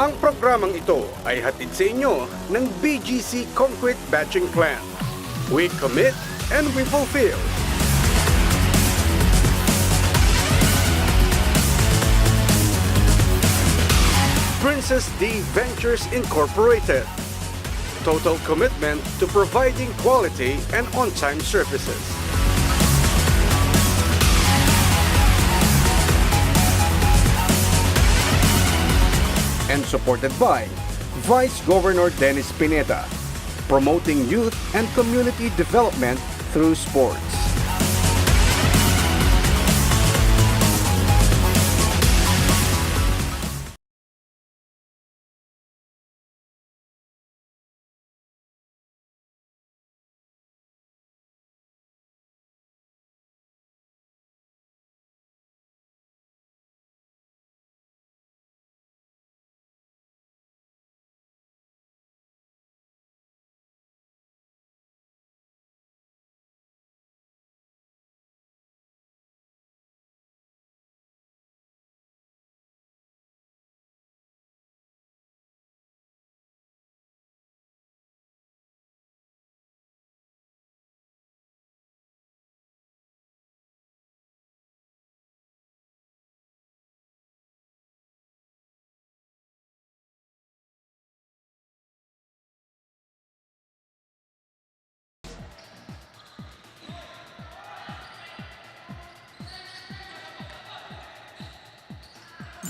Ang programang ito ay hatid sa inyo ng BGC Concrete Batching Plan. We commit and we fulfill. Princess D Ventures Incorporated. Total commitment to providing quality and on-time services. And supported by Vice Governor Dennis Pineda, promoting youth and community development through sports.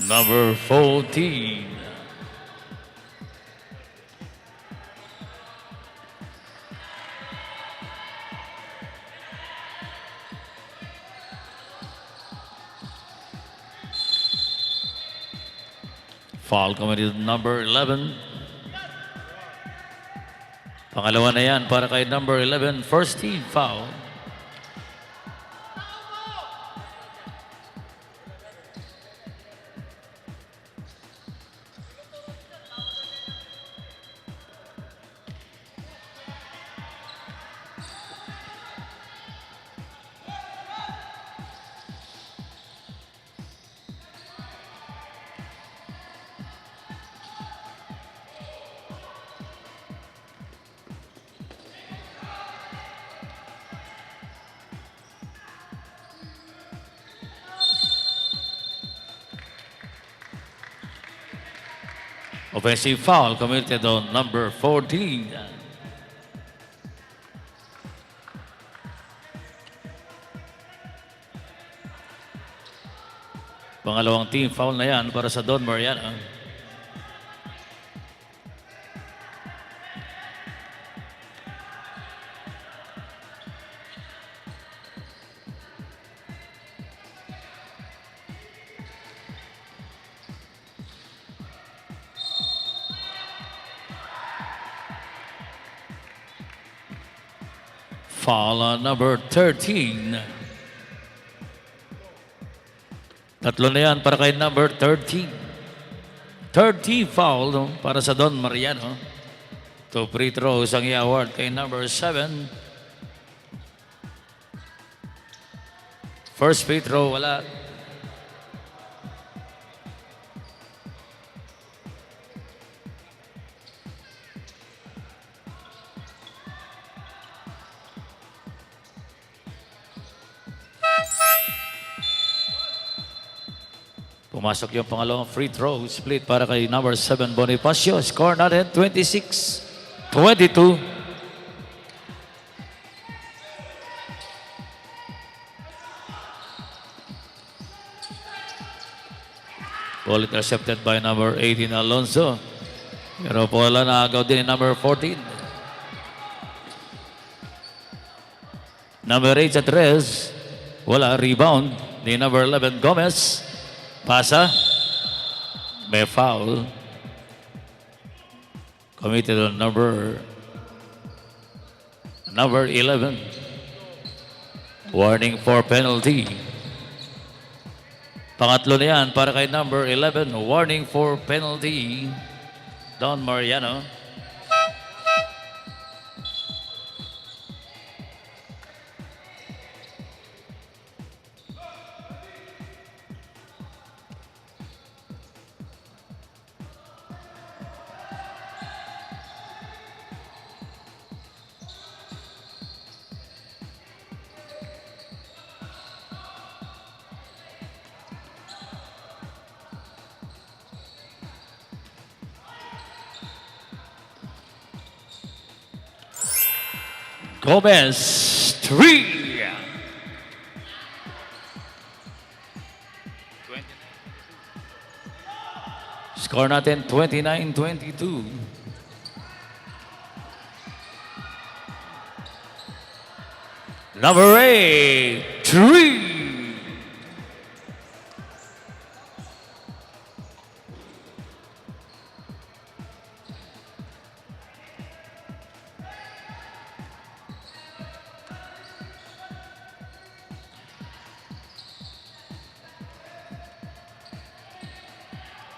Number 14. Foul committed number 11. Pangalawa na yan para kay number 11. First team foul. Offensive foul committed on number 14. Pangalawang team foul na yan para sa Don Mariano. Foul on number 13. Tatlo na yan para kay number 13. 13 foul para sa Don Mariano. 2 free throws ang i-award kay number 7. First free throw, wala. Pumasok yung pangalawang free throw. Split para kay number 7, Bonifacio. Score natin, 26-22. Ball intercepted by number 18, Alonso. Pero wala na agaw din number 14. Number 8 sa Tres. Wala, rebound ni number 11, Gomez. Pasa. May foul. Committed on number 11. Warning for penalty. Pangatlo na yan para kay number 11. Warning for penalty. Don Mariano. Gomez, 3. Score natin 29-22. Number 8, 3.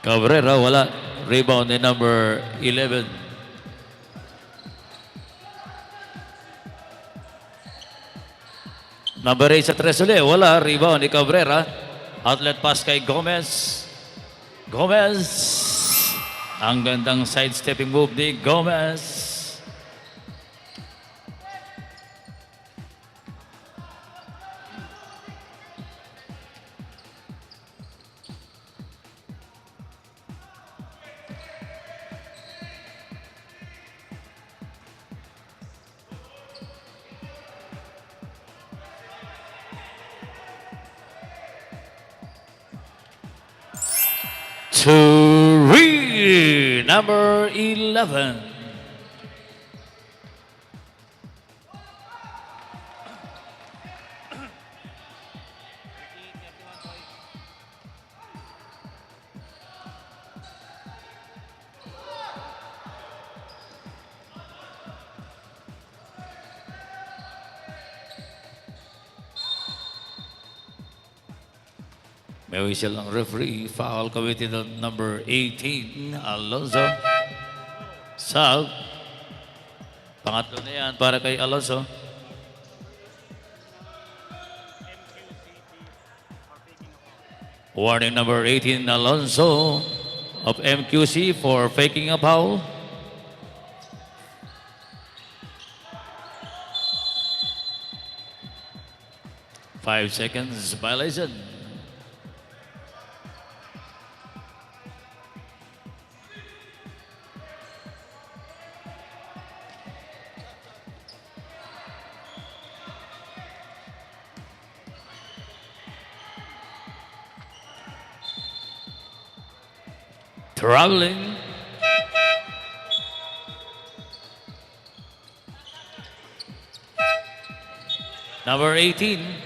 Cabrera, wala. Rebound ni number 11. Number 8 sa tres ulit. Wala. Rebound ni Cabrera. Outlet pass kay Gomez. Gomez. Ang gandang sidestepping move ni Gomez. Three, number 11. May whistle ang referee. Foul committed on number 18, Alonso. Sal. Pangatlo na yan para kay Alonso. Warning number 18, Alonso of MQC for faking a foul. Five seconds violation. Traveling. Number 18.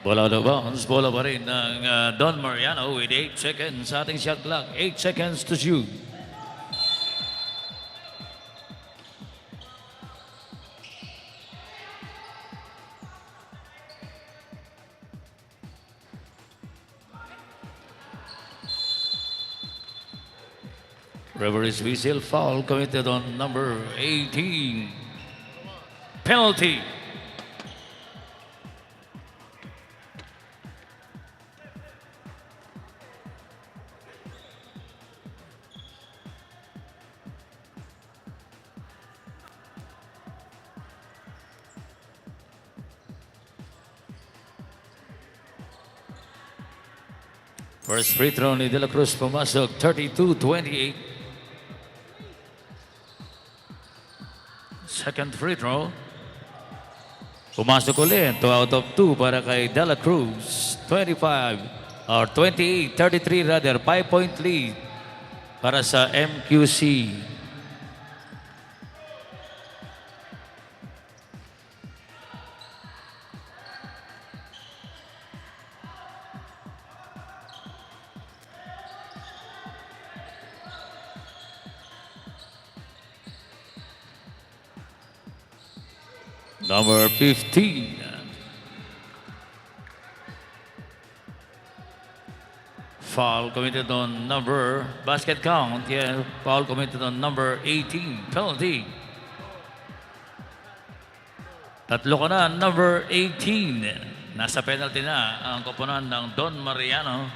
Bola out of bounds. Bola pa rin ng Don Mariano with 8 seconds sa ating shot clock. 8 seconds to shoot. Referee's whistle. Foul committed on number 18. Penalty. First free throw ni De La Cruz pumasok, 32-28. Second free throw. Pumasok ulit, 2 out of 2 para kay De La Cruz. 28-33 rather, 5-point lead para sa MQC. Number 15. Foul committed on number, basket count, yeah. Foul committed on number 18. Penalty. Tatlo ka na, number 18. Nasa penalty na ang koponan ng Don Mariano.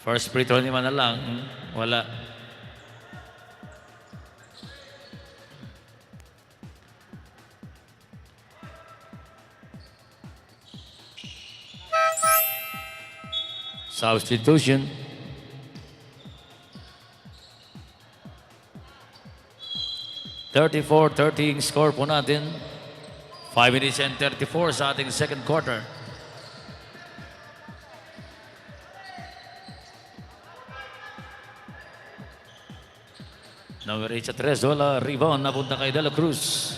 First free throw ni Manalang, wala. Substitution. (34-30) score po natin. 5 minutes and 34 sa ating second quarter. Number 8 sa tres, wala. Rebound, napunta kay De La Cruz.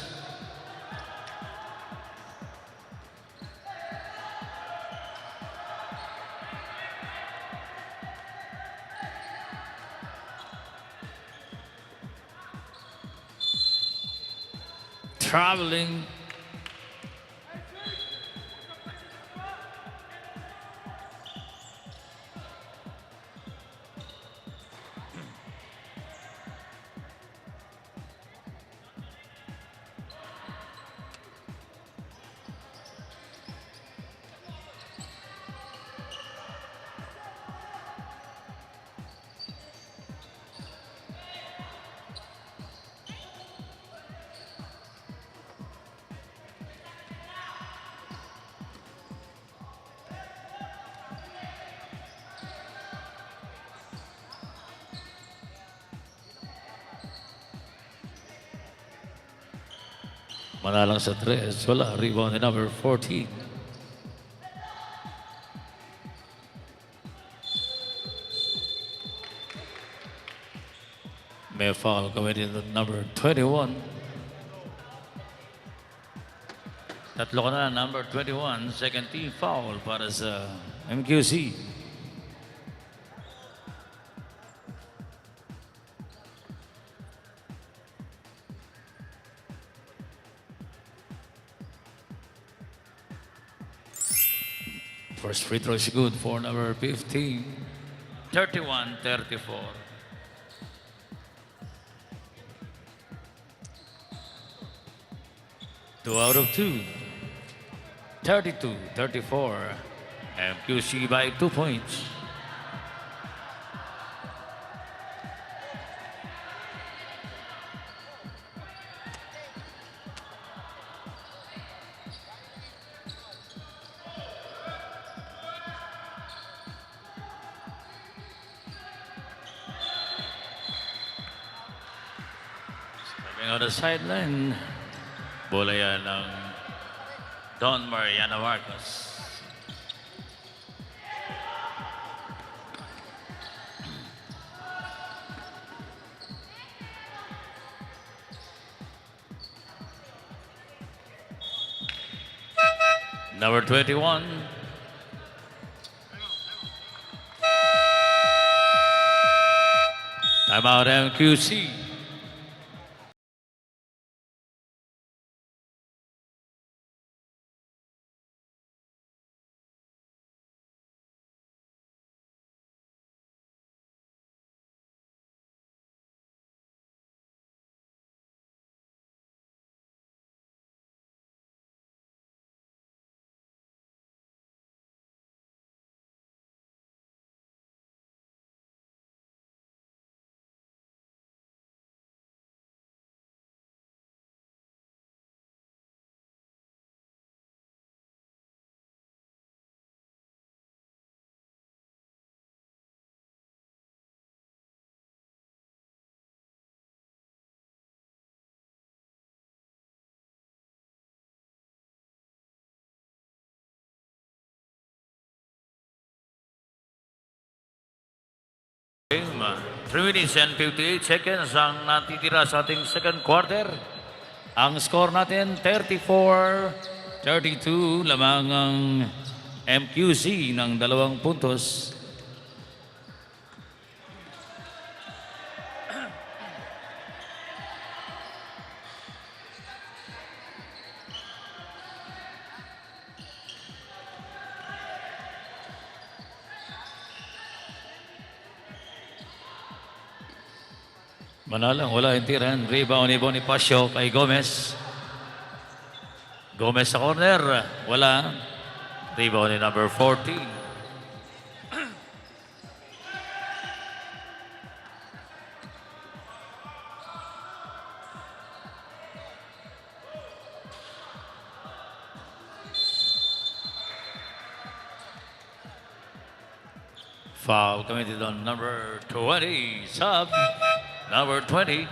Traveling. Manalang sa tres, wala. Rebound ni number 14. May foul committed at number 21. Tatlo ka na, number 21. Second team foul para sa MQC. First free throw is good for number 15. 31-34. Two out of two. 32-34. MQC by 2 points. On the sideline, bola yan ng Don Mariano Marcos. Number 21. Timeout MQC. Game, 3 minutes and 58 seconds ang natitira sa ating second quarter. Ang score natin, 34-32. Lamang ang MQC ng 2 puntos. Manalang, wala yung tiran. Rebound ni Bonifacio kay Gomez. Gomez sa corner. Wala. Rebound ni number 14. Foul committed on number 20. Sub. Number 20.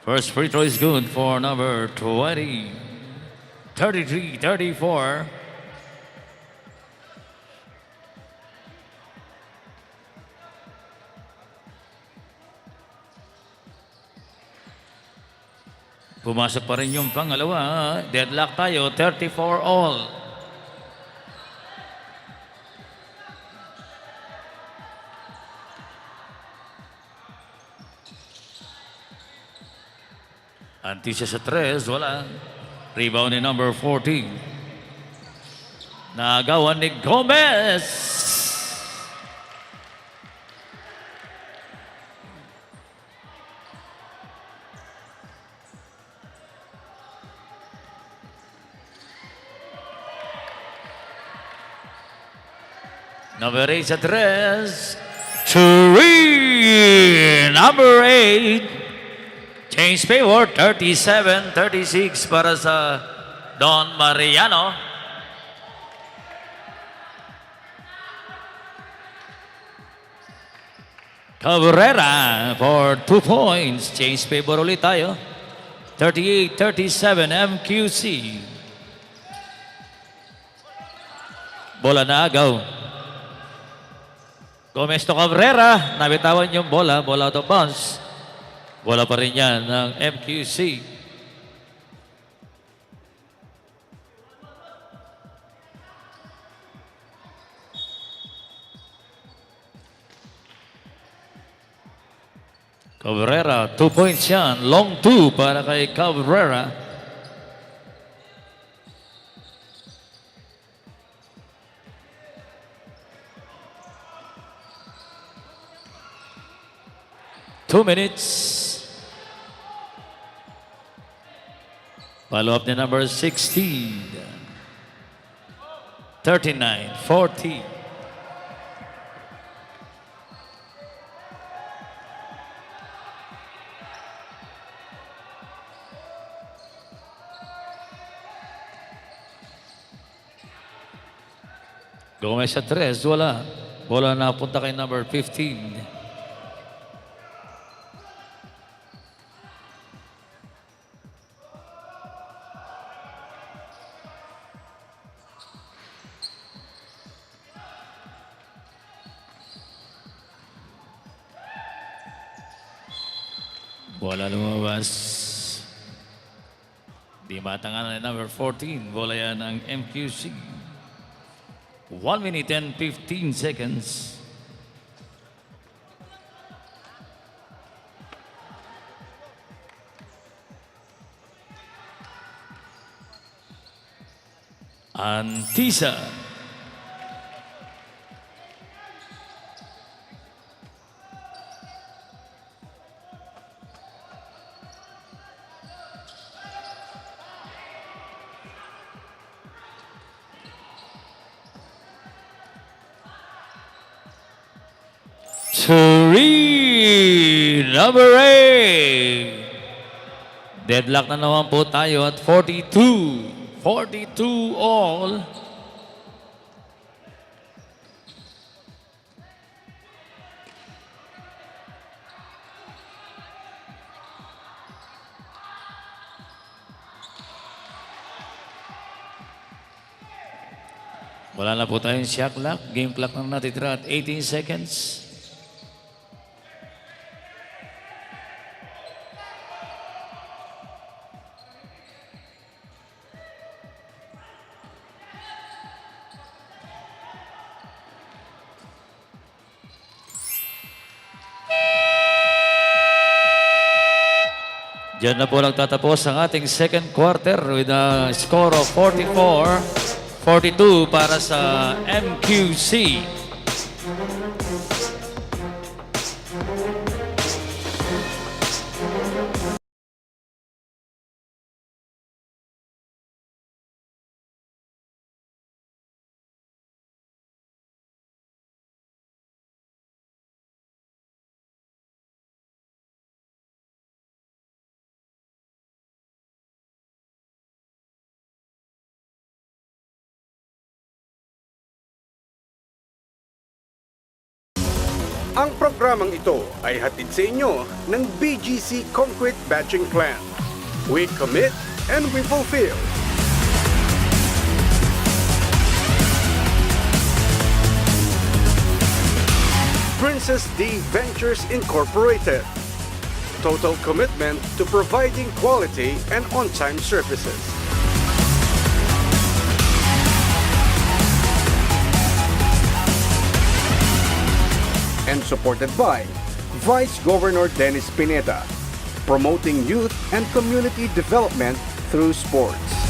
First free throw is good for number 20. 33-34. Pumasok pa rin yung pangalawa. Deadlock tayo. 34 all. Antisya sa 3. Wala. Rebound ni number 14. Nagawan ni Gomez. Number 8 sa 3. Number 8. Change favor. 37-36 para sa Don Mariano. Cabrera for 2 points. Change favor ulit tayo. 38-37 MQC. Bola na agaw. Gomez to Cabrera. Nabitawan yung bola. Bola out of bounds. Bola pa rin yan ng MQC. Cabrera, 2 points yan. Long 2 para kay Cabrera. Two minutes. Follow up the number 16. 39-40. Gomez sa 3. Wala. Bola na punta kay number 15. Bola lumabas. Di matangan na number 14. Bola yan ng MQC. 1 minute and 15 seconds. Antisa. Number 8. Deadlock na naman po tayo at 42. 42 all. Wala na po tayong shot clock. Game clock na natitira at 18 seconds. Diyan na po nagtatapos ang ating second quarter with a score of 44-42 para sa MQC. Ang programang ito ay hatid sa inyo ng BGC Concrete Batching Plant. We commit and we fulfill. Princess D Ventures Incorporated. Total commitment to providing quality and on-time services. And supported by Vice Governor Dennis Pineda, promoting youth and community development through sports.